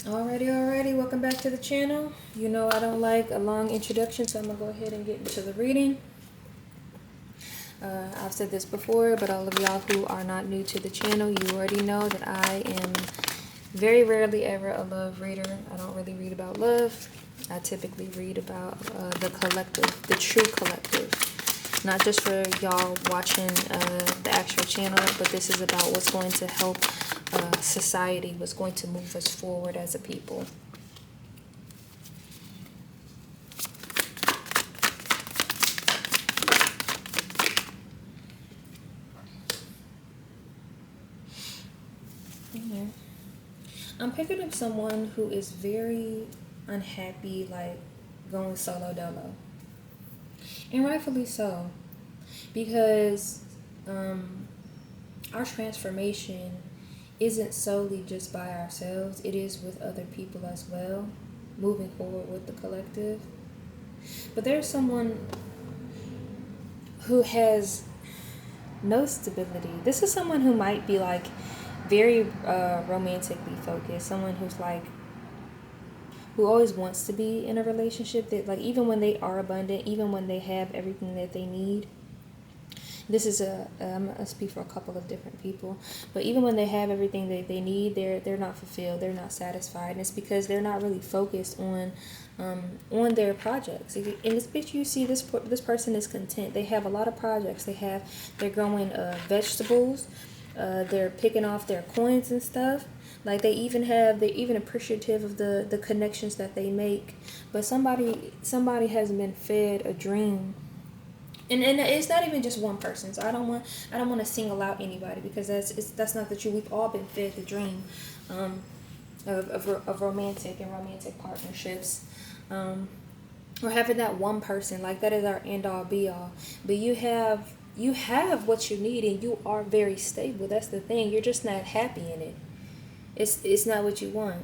Alrighty, welcome back to the channel. You know I don't like a long introduction, so I'm gonna go ahead and get into the reading. I've said this before, but all of y'all who are not new to the channel, you already know that I am very rarely ever a love reader. I don't really read about love. I typically read about the collective, the true collective. Not just for y'all watching the actual channel, but this is about what's going to help society, what's going to move us forward as a people. I'm picking up someone who is very unhappy, like going solo dolo. And rightfully so. Because our transformation isn't solely just by ourselves, it is with other people as well, moving forward with the collective. But there's someone who has no stability. This is someone who might be like very romantically focused, someone who's like who always wants to be in a relationship, that like even when they are abundant, even when they have everything that they need. This is I'm gonna speak for a couple of different people, but even when they have everything that they need, they're not fulfilled, they're not satisfied, and it's because they're not really focused on their projects. In this picture, you see this person is content. They have a lot of projects. They're growing vegetables. They're picking off their coins and stuff. Like they're even appreciative of the connections that they make. But somebody has been fed a dream. And it's not even just one person. So I don't want to single out anybody, because that's not the truth. We've all been fed the dream of romantic partnerships. Or having that one person, like that is our end all be all. But you have what you need, and you are very stable. That's the thing. You're just not happy in it. It's not what you want.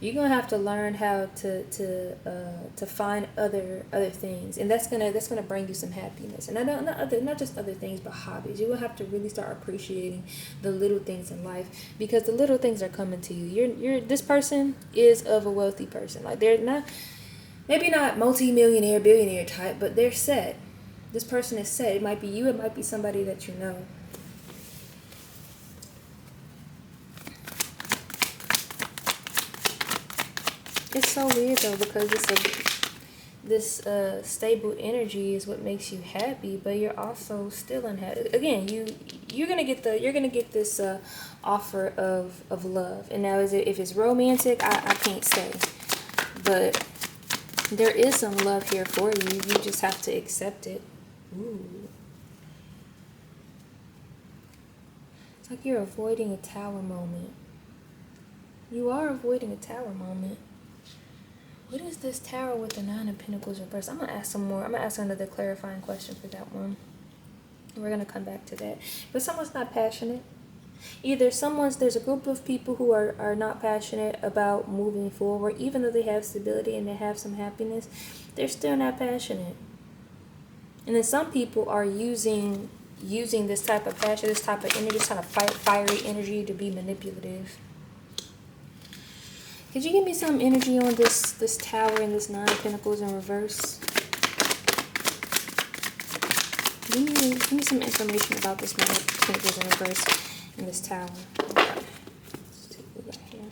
You're gonna have to learn how to find other things, and that's gonna bring you some happiness. And I don't not just other things, but hobbies. You will have to really start appreciating the little things in life, because the little things are coming to you. This person is of a wealthy person. Like they're not, maybe not multi-millionaire, billionaire type, but they're set. This person is set. It might be you. It might be somebody that you know. It's so weird though, because this stable energy is what makes you happy, but you're also still unhappy. Again, you're gonna get this offer of love. And now if it's romantic, I can't say, but there is some love here for you. You just have to accept it. Ooh. It's like you're avoiding a tower moment. You are avoiding a tower moment. What is this tower with the Nine of Pentacles reversed? I'm going to ask some more. I'm going to ask another clarifying question for that one. We're going to come back to that. But someone's not passionate. There's a group of people who are not passionate about moving forward. Even though they have stability and they have some happiness, they're still not passionate. And then some people are using this type of passion, this type of energy, this kind of fiery energy to be manipulative. Could you give me some energy on this tower and this Nine of Pentacles in reverse? Give me some information about this Nine of Pentacles in reverse and this tower. Okay. Let's see what we got here.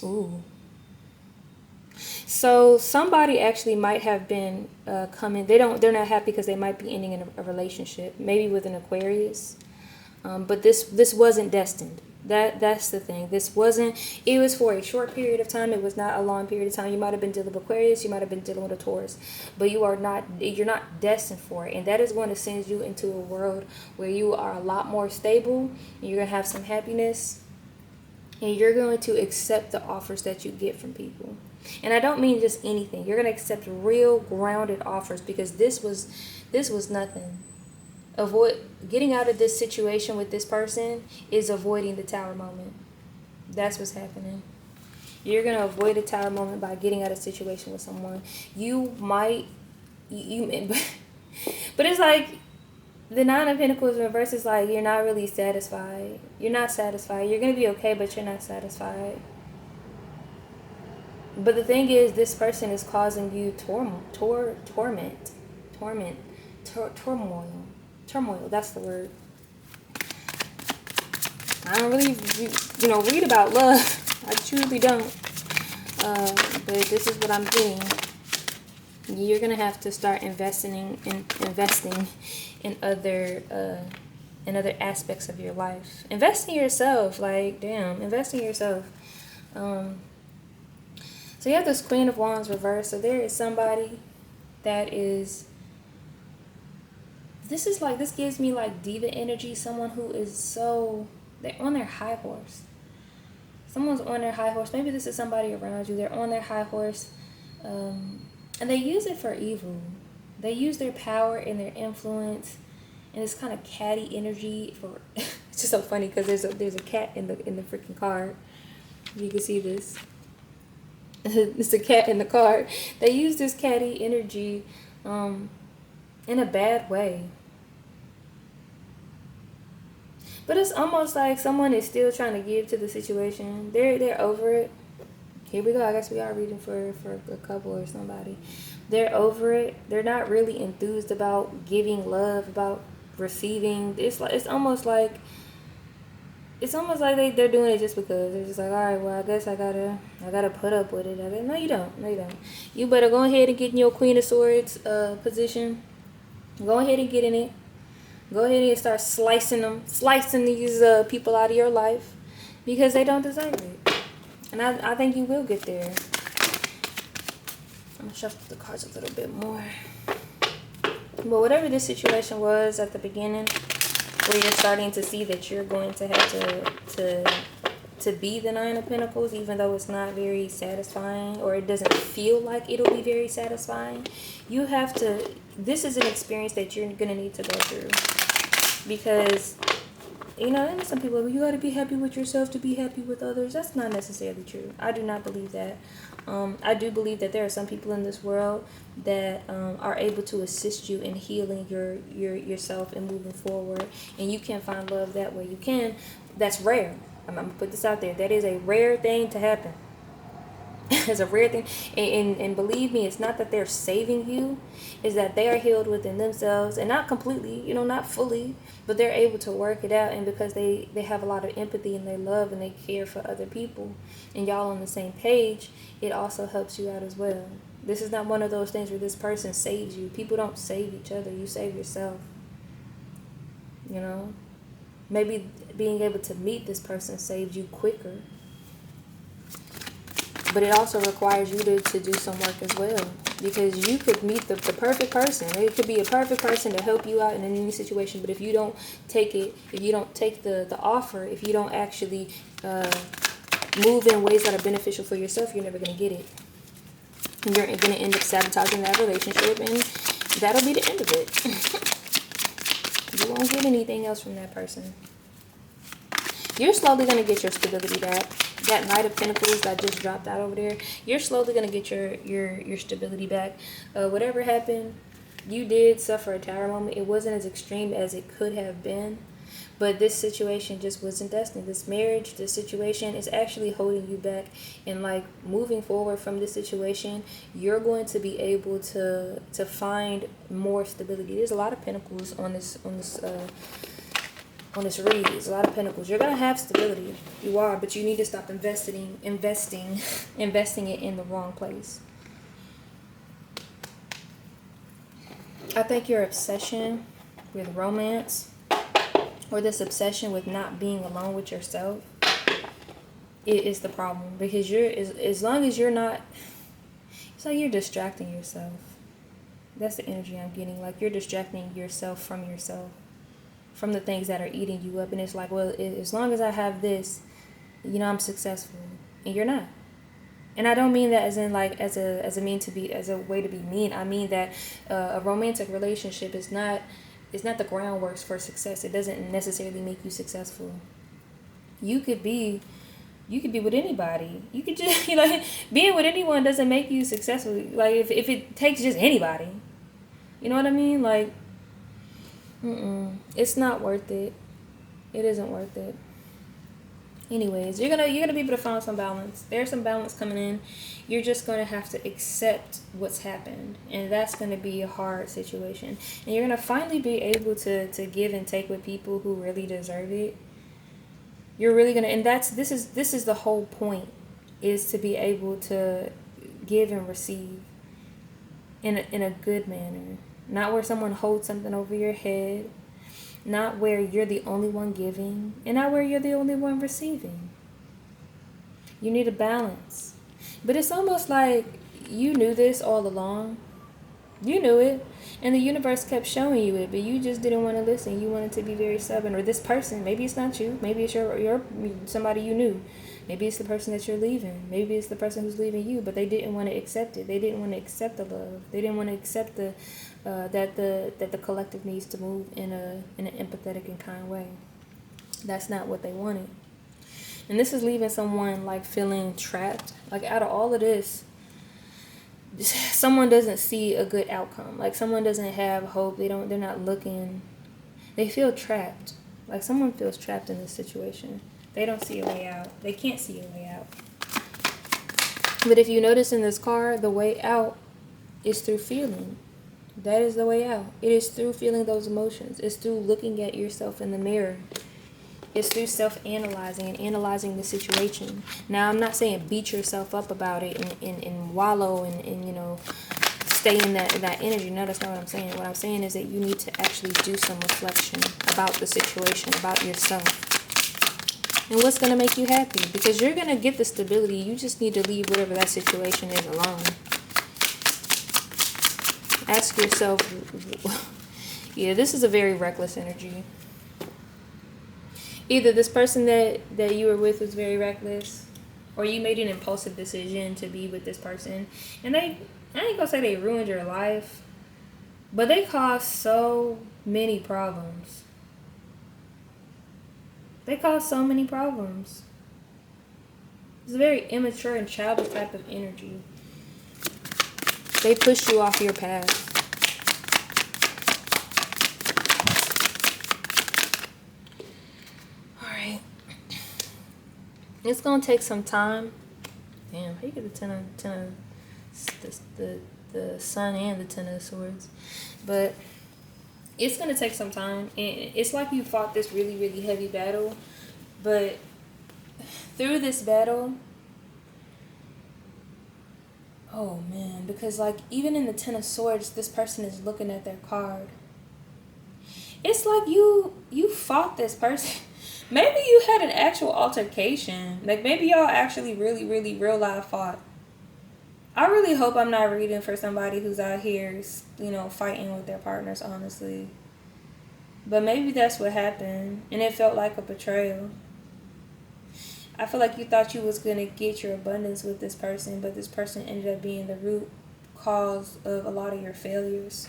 Ooh. So somebody actually might have been coming. They're not happy because they might be ending in a relationship, maybe with an Aquarius. But this wasn't destined. That's the thing. It was for a short period of time. It was not a long period of time. You might have been dealing with Aquarius, you might have been dealing with a Taurus, but you're not destined for it. And that is going to send you into a world where you are a lot more stable, and you're going to have some happiness, and you're going to accept the offers that you get from people. And I don't mean just anything. You're going to accept real grounded offers, because this was nothing. Getting out of this situation with this person is avoiding the tower moment. That's what's happening. You're going to avoid a tower moment by getting out of a situation with someone. You might, but it's like The Nine of Pentacles in reverse is like you're not really satisfied. You're not satisfied. You're going to be okay, but you're not satisfied. But the thing is, this person is causing you turmoil. That's the word. I don't really, read about love. I truly don't. But this is what I'm getting. You're gonna have to start investing in other aspects of your life. Invest in yourself. Like, damn, invest in yourself. So you have this Queen of Wands reversed. So there is somebody that is. This gives me like diva energy. Someone who is they're on their high horse. Someone's on their high horse. Maybe this is somebody around you. They're on their high horse. And they use it for evil. They use their power and their influence and this kind of catty energy for. It's just so funny because there's a cat in the freaking card. You can see this. It's a cat in the card. They use this catty energy in a bad way. But it's almost like someone is still trying to give to the situation. They're over it. Here we go. I guess we are reading for a couple or somebody. They're over it. They're not really enthused about giving love, about receiving. It's almost like they're doing it just because. They're just like, all right, well, I guess I gotta put up with it. No, you don't. You better go ahead and get in your Queen of Swords position. Go ahead and get in it. Go ahead and start slicing these people out of your life because they don't deserve it. And I think you will get there. I'm going to shuffle the cards a little bit more. But whatever this situation was at the beginning, where you're starting to see that you're going to have to be the Nine of Pentacles, even though it's not very satisfying or it doesn't feel like it'll be very satisfying, you have to, this is an experience that you're going to need to go through. Because, and some people, you got to be happy with yourself to be happy with others. That's not necessarily true. I do not believe that. I do believe that there are some people in this world that are able to assist you in healing yourself and moving forward. And you can find love that way. You can. That's rare. I'm going to put this out there. That is a rare thing to happen. It's a rare thing. And believe me, it's not that they're saving you. It's that they are healed within themselves. And not completely, not fully. But they're able to work it out. And because they have a lot of empathy and they love and they care for other people. And y'all on the same page, it also helps you out as well. This is not one of those things where this person saves you. People don't save each other. You save yourself. Maybe being able to meet this person saves you quicker. But it also requires you to do some work as well. Because you could meet the perfect person. It could be a perfect person to help you out in any situation. But if you don't take it, if you don't take the offer, if you don't actually move in ways that are beneficial for yourself, you're never going to get it. And you're going to end up sabotaging that relationship. And that'll be the end of it. You won't get anything else from that person. You're slowly going to get your stability back. That Knight of Pentacles that just dropped out over there, you're slowly going to get your stability back. Whatever happened, you did suffer a tower moment. It wasn't as extreme as it could have been. But this situation just wasn't destined. This marriage, this situation is actually holding you back. And like moving forward from this situation, you're going to be able to find more stability. There's a lot of pentacles on this read. There's a lot of pentacles. You're gonna have stability. You are, but you need to stop investing it in the wrong place. I think your obsession with romance, or this obsession with not being alone with yourself, it is the problem. Because as long as you're not, it's like you're distracting yourself. That's the energy I'm getting. Like you're distracting yourself, from the things that are eating you up. And it's like, well, as long as I have this, I'm successful. And you're not. And I don't mean that as in like as a way to be mean. I mean that a romantic relationship is not the groundwork for success. It doesn't necessarily make you successful. You could be with anybody. You could just being with anyone doesn't make you successful. Like if it takes just anybody. You know what I mean? Like It's not worth it. It isn't worth it. Anyways, you're gonna be able to find some balance. There's some balance coming in. You're just gonna have to accept what's happened, and that's gonna be a hard situation. And you're gonna finally be able to give and take with people who really deserve it. You're really gonna, and this is the whole point, is to be able to give and receive in a good manner, not where someone holds something over your head, not where you're the only one giving, and not where you're the only one receiving. You need a balance. But it's almost like you knew this all along. You knew it. And the universe kept showing you it, but you just didn't want to listen. You wanted to be very stubborn. Or this person, maybe it's not you. Maybe it's your somebody you knew. Maybe it's the person that you're leaving. Maybe it's the person who's leaving you, but they didn't want to accept it. They didn't want to accept the love. They didn't want to accept that the collective needs to move in an empathetic and kind way. That's not what they wanted. And this is leaving someone like feeling trapped. Like out of all of this, someone doesn't see a good outcome. Like someone doesn't have hope. They're not looking. They feel trapped. Like someone feels trapped in this situation. They don't see a way out. They can't see a way out. But if you notice in this card, the way out is through feeling. That is the way out. It is through feeling those emotions. It's through looking at yourself in the mirror. It's through self-analyzing and analyzing the situation. Now, I'm not saying beat yourself up about it and wallow and stay in that energy. No, that's not what I'm saying. What I'm saying is that you need to actually do some reflection about the situation, about yourself. And what's going to make you happy? Because you're going to get the stability. You just need to leave whatever that situation is alone. Ask yourself, yeah, this is a very reckless energy. Either this person that you were with was very reckless, or you made an impulsive decision to be with this person. And I ain't gonna say they ruined your life, but they caused so many problems. They caused so many problems. It's a very immature and childish type of energy. They pushed you off your path. Alright. It's going to take some time. Damn, how you get the sun and the Ten of Swords? But it's going to take some time. And it's like you fought this really, really heavy battle. But through this battle, oh man, because like even in the Ten of Swords, this person is looking at their card. It's like you fought this person. Maybe you had an actual altercation. Like maybe y'all actually really, really real life fought. I really hope I'm not reading for somebody who's out here, fighting with their partners, honestly. But maybe that's what happened, and it felt like a betrayal. I feel like you thought you was going to get your abundance with this person, but this person ended up being the root cause of a lot of your failures.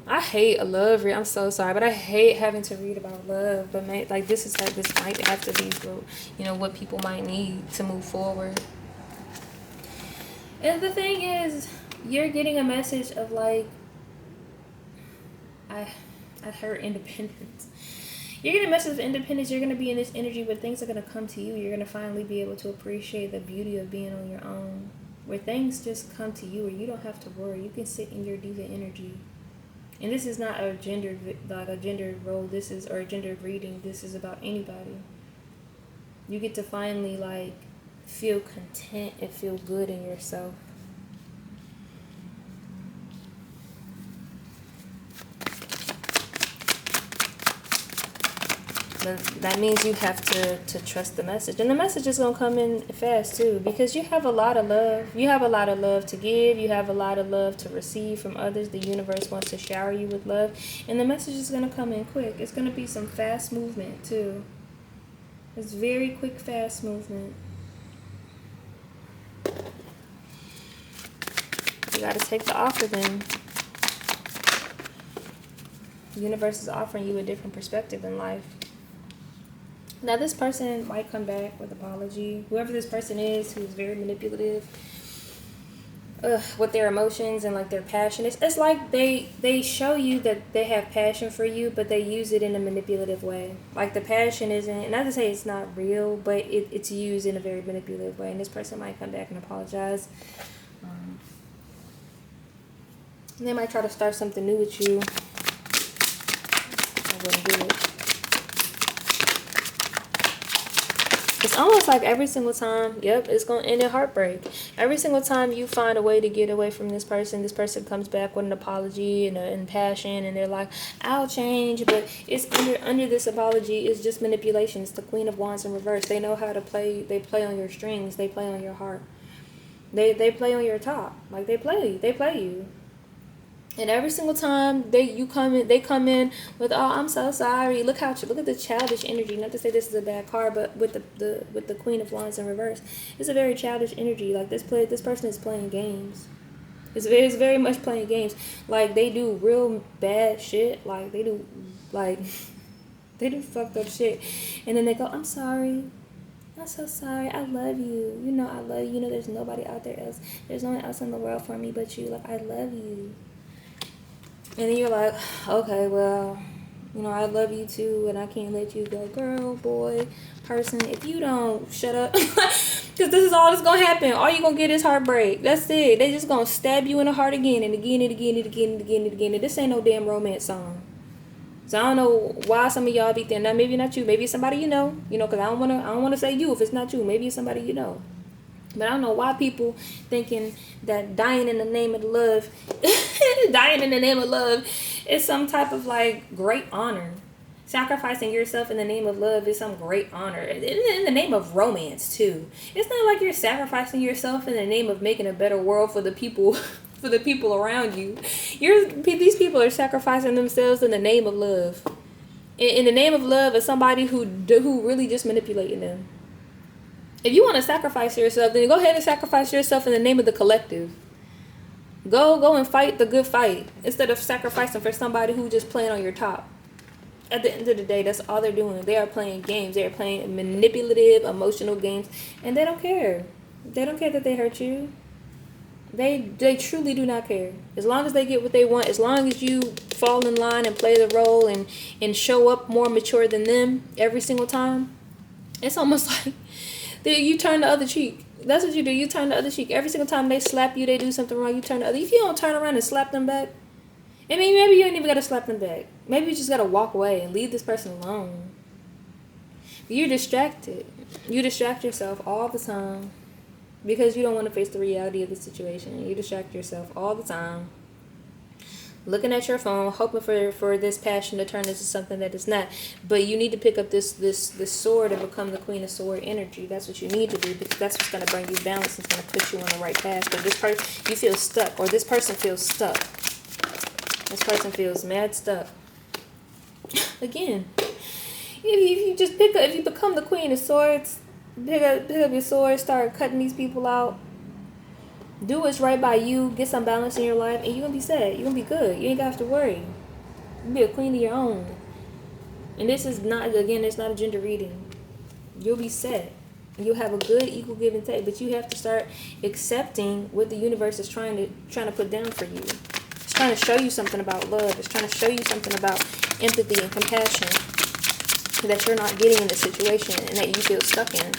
I hate a love read. I'm so sorry, but I hate having to read about love. But this might have to be what people might need to move forward. And the thing is, you're getting a message of like, I heard independence. You're getting a message of independence. You're going to be in this energy where things are going to come to you. You're going to finally be able to appreciate the beauty of being on your own, where things just come to you, where you don't have to worry. You can sit in your diva energy. And this is not a gendered role. Or a gendered reading. This is about anybody. You get to finally feel content and feel good in yourself. But that means you have to trust the message. And the message is going to come in fast too, because you have a lot of love. You have a lot of love to give. You have a lot of love to receive from others. The universe wants to shower you with love. And the message is going to come in quick. It's going to be some fast movement too. It's very quick, fast movement. You got to take the offer then. The universe is offering you a different perspective in life. Now, this person might come back with apology. Whoever this person is, who's very manipulative, with their emotions and like their passion. It's like they show you that they have passion for you, but they use it in a manipulative way. Like the passion isn't, not to say it's not real, but it's used in a very manipulative way. And this person might come back and apologize. And they might try to start something new with you. I wouldn't do it. It's almost like every single time, it's going to end in heartbreak. Every single time you find a way to get away from this person comes back with an apology and passion, and they're like, I'll change, but it's under this apology is just manipulation. It's the Queen of Wands in reverse. They know how to play. They play on your strings. They play on your heart. They play on your top. Like they play you. And every single time they come in with, oh, I'm so sorry. Look at the childish energy. Not to say this is a bad card, but with the Queen of Wands in reverse, it's a very childish energy. Like this person is playing games. It's very much playing games. Like they do real bad shit. Like they do fucked up shit, and then they go, I'm sorry. I'm so sorry. I love you. You know I love you. You know there's nobody out there else. There's no one else in the world for me but you. Like I love you. And then you're like, okay, well, I love you too, and I can't let you go. Girl, boy, person, if you don't shut up, because this is all that's going to happen. All you're going to get is heartbreak. That's it. They just going to stab you in the heart again and again and again and again and again and again. And this ain't no damn romance song. So I don't know why some of y'all be thinking, now maybe not you, maybe it's somebody because I don't want to say you if it's not you. Maybe it's somebody you know. But I don't know why people thinking that dying in the name of love is some type of like great honor. Sacrificing yourself in the name of love is some great honor. In the name of romance too. It's not like you're sacrificing yourself in the name of making a better world for the people around you. These people are sacrificing themselves in the name of love. In the name of love is somebody who really just manipulating them. If you want to sacrifice yourself, then go ahead and sacrifice yourself in the name of the collective. Go and fight the good fight instead of sacrificing for somebody who just playing on your top. At the end of the day, that's all they're doing. They are playing games. They are playing manipulative, emotional games, and they don't care. They don't care that they hurt you. They truly do not care. As long as they get what they want, as long as you fall in line and play the role and show up more mature than them every single time, it's almost like you turn the other cheek. That's what you do. You turn the other cheek. Every single time they slap you, they do something wrong, you turn the other. If you don't turn around and slap them back, I mean, maybe you ain't even got to slap them back. Maybe you just got to walk away and leave this person alone. You're distracted. You distract yourself all the time because you don't want to face the reality of the situation. You distract yourself all the time. Looking at your phone, hoping for this passion to turn into something that it's not. But you need to pick up this sword and become the Queen of Sword energy. That's what you need to do, because that's what's going to bring you balance. It's going to put you on the right path. But this person, you feel stuck, or this person feels stuck. This person feels mad stuck. Again, if you become the Queen of Swords, pick up your sword, start cutting these people out. Do what's right by you, get some balance in your life, and you're going to be set. You're going to be good. You ain't got to have to worry. You'll be a queen of your own. And this is not, again, it's not a gender reading. You'll be set. You'll have a good equal give and take, but you have to start accepting what the universe is trying to put down for you. It's trying to show you something about love. It's trying to show you something about empathy and compassion that you're not getting in this situation and that you feel stuck in.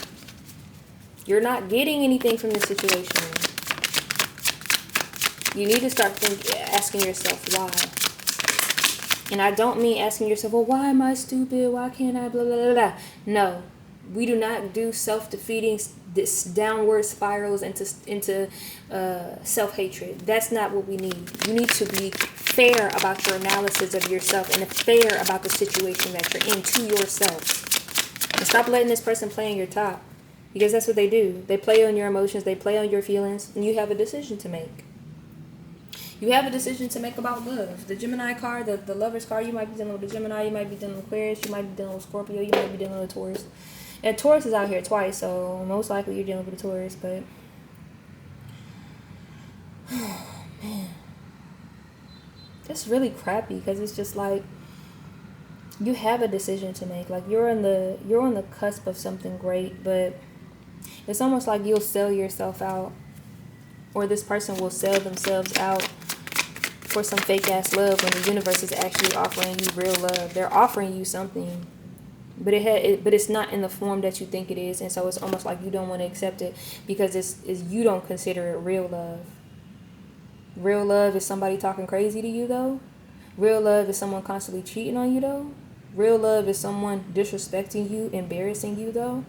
You're not getting anything from this situation. You need to start asking yourself why. And I don't mean asking yourself, well, why am I stupid? Why can't I blah, blah, blah, blah. No, we do not do self-defeating, this downward spirals into self-hatred. That's not what we need. You need to be fair about your analysis of yourself and fair about the situation that you're in to yourself. And stop letting this person play on your top, because that's what they do. They play on your emotions. They play on your feelings, and you have a decision to make. You have a decision to make about love. The Gemini card, the Lover's card, you might be dealing with a Gemini, you might be dealing with Aquarius, you might be dealing with Scorpio, you might be dealing with Taurus. And Taurus is out here twice, so most likely you're dealing with a Taurus, but... Oh, man. That's really crappy, because it's just like, you have a decision to make. Like, you're on the cusp of something great, but it's almost like you'll sell yourself out. or this person will sell themselves out for some fake ass love when the universe is actually offering you real love. They're offering you something, but but it's not in the form that you think it is, and so it's almost like you don't want to accept it because it's you don't consider it real love. Real love is somebody talking crazy to you though. Real love is someone constantly cheating on you though. Real love is someone disrespecting you, embarrassing you though.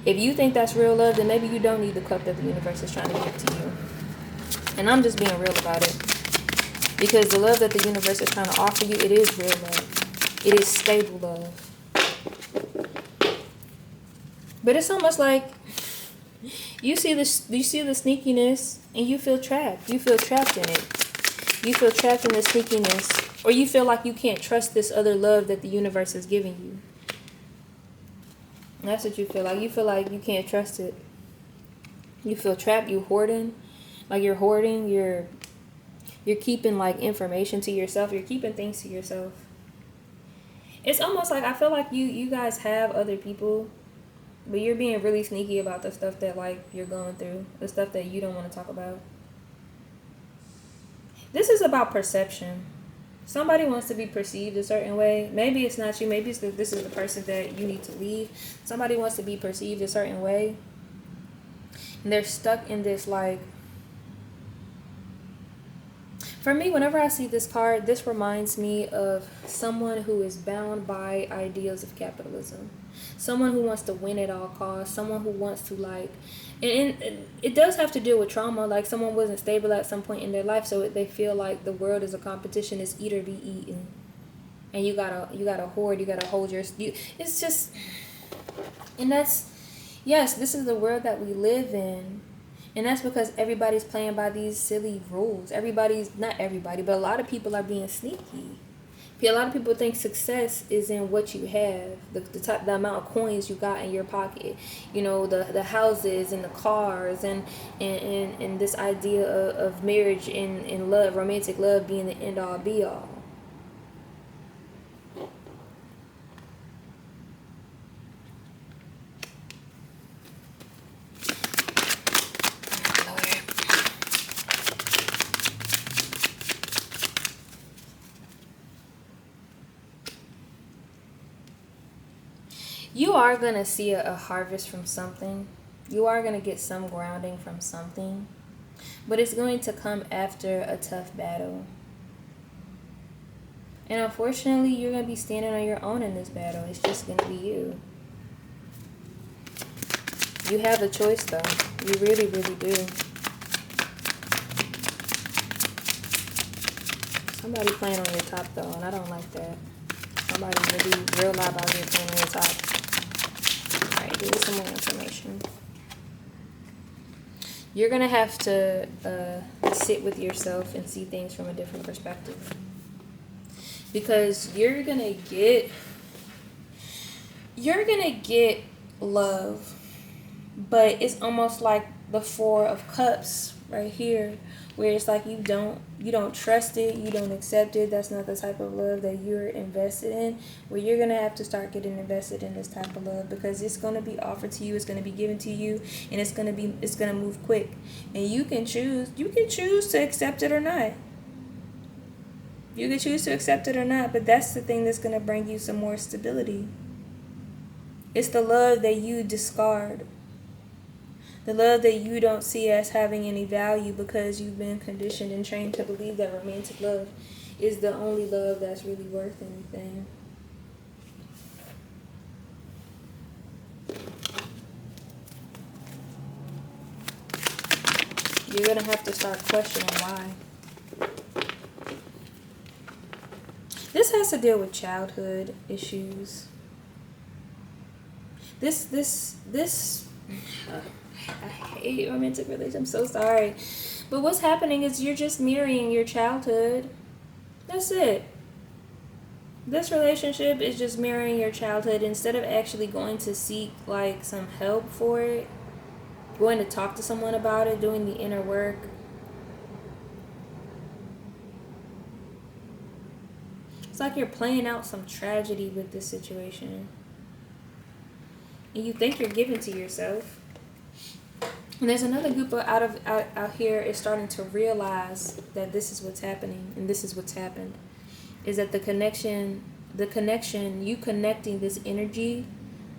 If you think that's real love, then maybe you don't need the cup that the universe is trying to give to you. And I'm just being real about it. Because the love that the universe is trying to offer you, it is real love. It is stable love. But it's almost like you see the sneakiness and you feel trapped. You feel trapped in it. You feel trapped in the sneakiness. Or you feel like you can't trust this other love that the universe is giving you. That's what you feel like. You feel like you can't trust it. You feel trapped. You hoarding. Like you're hoarding. You're keeping like information to yourself. You're keeping things to yourself. It's almost like I feel like you guys have other people, but you're being really sneaky about the stuff that like you're going through. The stuff that you don't want to talk about. This is about perception. Somebody wants to be perceived a certain way. Maybe it's not you. Maybe this is the person that you need to leave. Somebody wants to be perceived a certain way. And they're stuck in this like... For me, whenever I see this card, this reminds me of someone who is bound by ideas of capitalism. Someone who wants to win at all costs. Someone who wants to like... And it does have to do with trauma. Like someone wasn't stable at some point in their life, so they feel like the world is a competition. It's eat or be eaten, and you gotta hoard. You gotta hold your. It's just, and that's, yes, this is the world that we live in, and that's because everybody's playing by these silly rules. Not everybody, but a lot of people are being sneaky. A lot of people think success is in what you have, the amount of coins you got in your pocket, you know, the houses and the cars and this idea of marriage and love, romantic love being the end all be all. You are going to see a harvest from something. You are going to get some grounding from something. But it's going to come after a tough battle. And unfortunately, you're going to be standing on your own in this battle. It's just going to be you. You have a choice, though. You really, really do. Somebody playing on your top, though, and I don't like that. Somebody really real loud about you playing on your top. Alright, give me some more information. You're going to have to sit with yourself and see things from a different perspective. Because you're going to get love. But it's almost like the Four of Cups right here, where it's like you don't trust it, you don't accept it. That's not the type of love that you're invested in. Well, you're gonna have to start getting invested in this type of love, because it's gonna be offered to you, it's gonna be given to you, and it's gonna move quick. And you can choose to accept it or not. You can choose to accept it or not, but that's the thing that's gonna bring you some more stability. It's the love that you discard. The love that you don't see as having any value because you've been conditioned and trained to believe that romantic love is the only love that's really worth anything. You're going to have to start questioning why. This has to deal with childhood issues. I hate romantic relationships. I'm so sorry. But what's happening is you're just mirroring your childhood. That's it. This relationship is just mirroring your childhood. Instead of actually going to seek like some help for it, going to talk to someone about it, doing the inner work, it's like you're playing out some tragedy with this situation. And you think you're giving to yourself. And there's another group of out here is starting to realize that this is what's happening and this is what's happened. Is that the connection, you connecting this energy,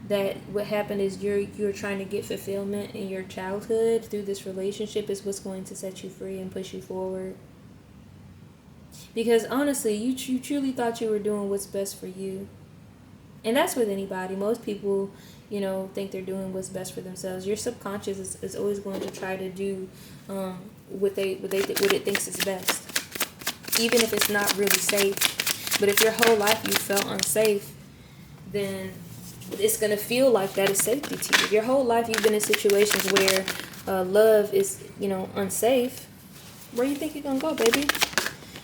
that what happened is you're trying to get fulfillment in your childhood through this relationship is what's going to set you free and push you forward. Because honestly, you truly thought you were doing what's best for you. And that's with anybody. Most people, think they're doing what's best for themselves. Your subconscious is always going to try to do what it thinks is best, even if it's not really safe. But if your whole life you felt unsafe, then it's gonna feel like that is safety to you. If your whole life you've been in situations where love is, unsafe, where you think you're gonna go, baby?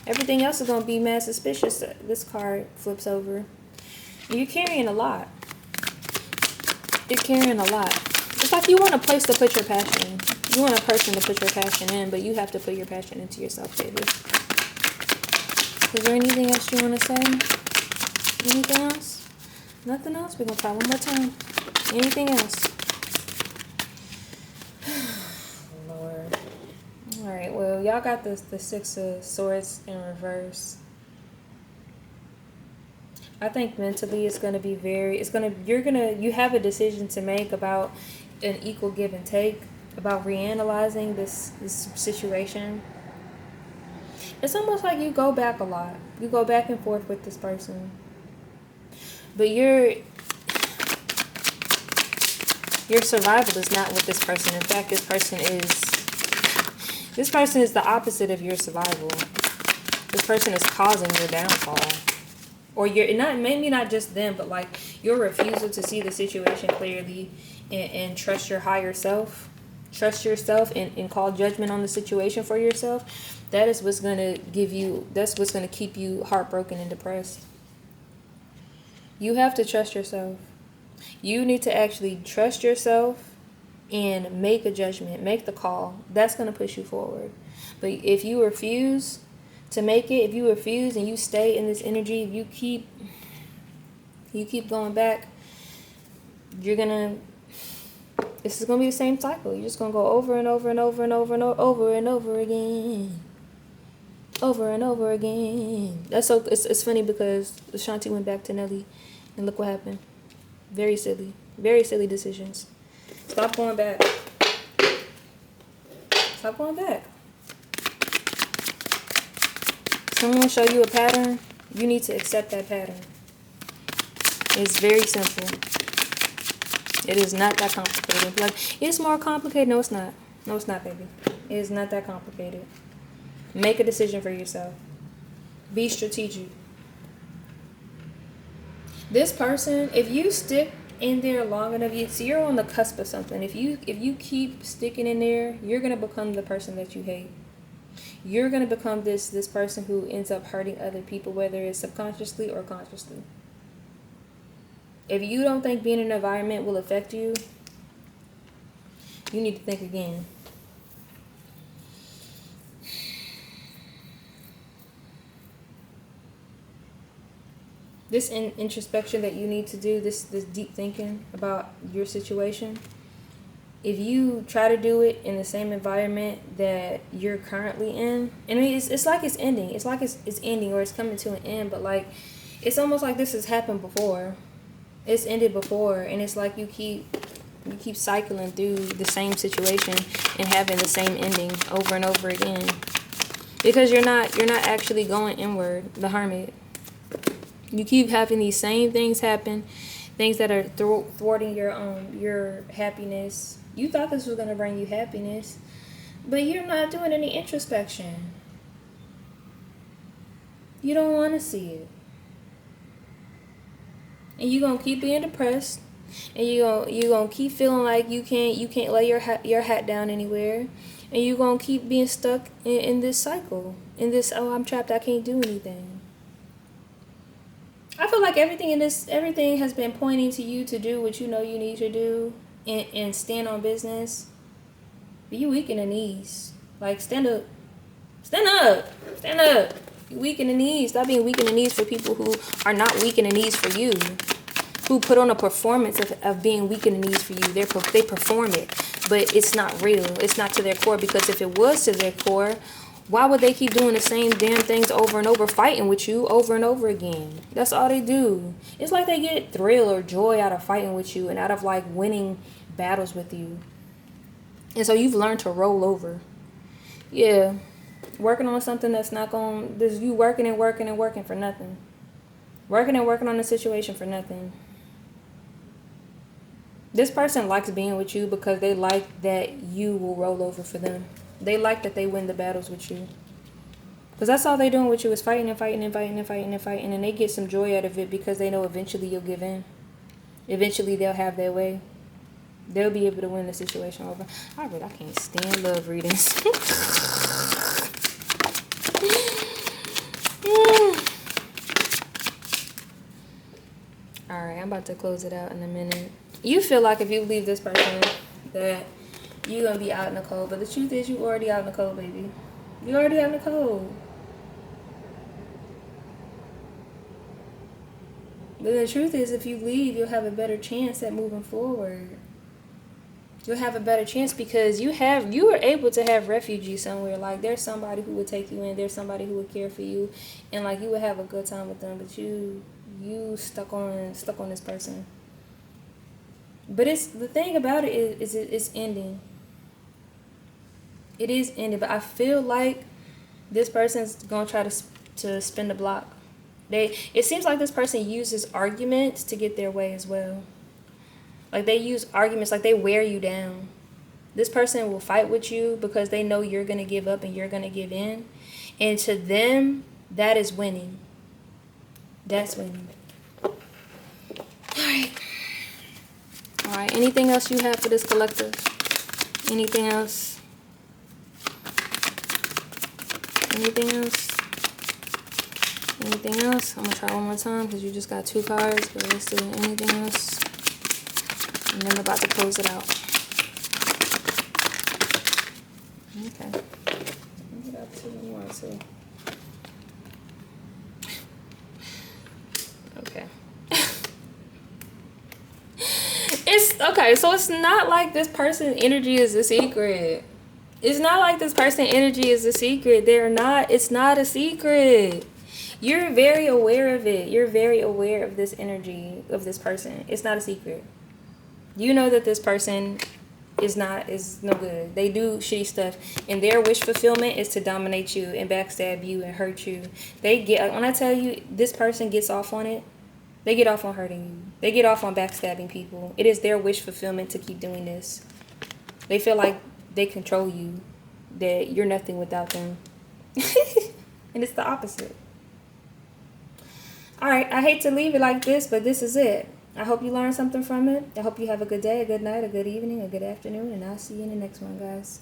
Everything else is gonna be mad suspicious. This card flips over. You're carrying a lot. You're carrying a lot. It's like you want a place to put your passion. You want a person to put your passion in, but you have to put your passion into yourself, baby. Is there anything else you want to say? Anything else? Nothing else? We're going to try one more time. Anything else? Lord. Alright, well, y'all got the Six of Swords in reverse. I think mentally it's going to be you have a decision to make about an equal give and take, about reanalyzing this situation. It's almost like you go back a lot. You go back and forth with this person. But your survival is not with this person. In fact, this person is the opposite of your survival. This person is causing your downfall. Or maybe not just them, but like your refusal to see the situation clearly and trust your higher self. Trust yourself and call judgment on the situation for yourself. That is what's gonna that's what's gonna keep you heartbroken and depressed. You have to trust yourself. You need to actually trust yourself and make a judgment, make the call. That's gonna push you forward. But if you refuse to make it, if you refuse and you stay in this energy, if you keep going back, this is gonna be the same cycle. You're just gonna go over and over and over and over and over and over again. Over and over again. It's funny because Ashanti went back to Nelly and look what happened. Very silly decisions. Stop going back. Stop going back. Someone show you a pattern, you need to accept that pattern. It's very simple. It is not that complicated. Like, it's more complicated. No, it's not. No, it's not, baby. It is not that complicated. Make a decision for yourself. Be strategic. This person, if you stick in there long enough, you're on the cusp of something. If you keep sticking in there, you're gonna become the person that you hate. You're gonna become this person who ends up hurting other people, whether it's subconsciously or consciously. If you don't think being in an environment will affect you, you need to think again. This introspection that you need to do, this deep thinking about your situation, if you try to do it in the same environment that you're currently in, I mean, it's like it's ending. It's like it's ending or it's coming to an end, but like, it's almost like this has happened before. It's ended before, and it's like you keep cycling through the same situation and having the same ending over and over again. Because you're not actually going inward, the Hermit. You keep having these same things happen, things that are thwarting your happiness. You thought this was going to bring you happiness, but you're not doing any introspection. You don't want to see it. And you're going to keep being depressed, and you're going to keep feeling like you can't lay your hat down anywhere, and you're going to keep being stuck in this cycle, in this, I'm trapped, I can't do anything. I feel like everything has been pointing to you to do what you know you need to do and stand on business. But you weak in the knees. Like, stand up. Stand up. Stand up. You weak in the knees. Stop being weak in the knees for people who are not weak in the knees for you. who put on a performance of being weak in the knees for you. They perform it, but it's not real. It's not to their core, because if it was to their core, why would they keep doing the same damn things over and over, fighting with you over and over again? That's all they do. It's like they get thrill or joy out of fighting with you and out of like winning battles with you. And so you've learned to roll over. Yeah. Working on something that's not going, there's you working and working and working for nothing. Working and working on the situation for nothing. This person likes being with you because they like that you will roll over for them. They like that they win the battles with you. Because that's all they're doing with you is fighting and fighting and fighting and fighting and fighting. And they get some joy out of it because they know eventually you'll give in. Eventually they'll have their way. They'll be able to win the situation over. I can't stand love readings. Alright, I'm about to close it out in a minute. You feel like if you leave this person that you're going to be out in the cold. But the truth is you already out in the cold, baby. You already out in the cold. But the truth is if you leave, you'll have a better chance at moving forward. You'll have a better chance because you are able to have refuge somewhere. Like there's somebody who would take you in. There's somebody who would care for you. And like you would have a good time with them. But you stuck on this person. But it's the thing about it is it's ending. It is ending, but I feel like this person's gonna try to spin the block. It seems like this person uses arguments to get their way as well. Like they use arguments, like they wear you down. This person will fight with you because they know you're gonna give up and you're gonna give in, and to them that is winning. That's winning. All right. Anything else you have for this collective? Anything else? Anything else? Anything else? I'm going to try one more time because you just got 2 cards. But let's see. Anything else? And then I'm about to close it out. Okay. I got 2 more too. Okay. It's okay. So it's not like this person's energy is a secret. It's not like this person energy is a secret. It's not a secret. You're very aware of it. You're very aware of this energy of this person. It's not a secret. You know that this person is no good. They do shitty stuff. And their wish fulfillment is to dominate you and backstab you and hurt you. When I tell you this person gets off on it, they get off on hurting you. They get off on backstabbing people. It is their wish fulfillment to keep doing this. They feel like they control you, that you're nothing without them. And it's the opposite. All right, I hate to leave it like this, but this is it. I hope you learned something from it. I hope you have a good day, a good night, a good evening, a good afternoon, and I'll see you in the next one, guys.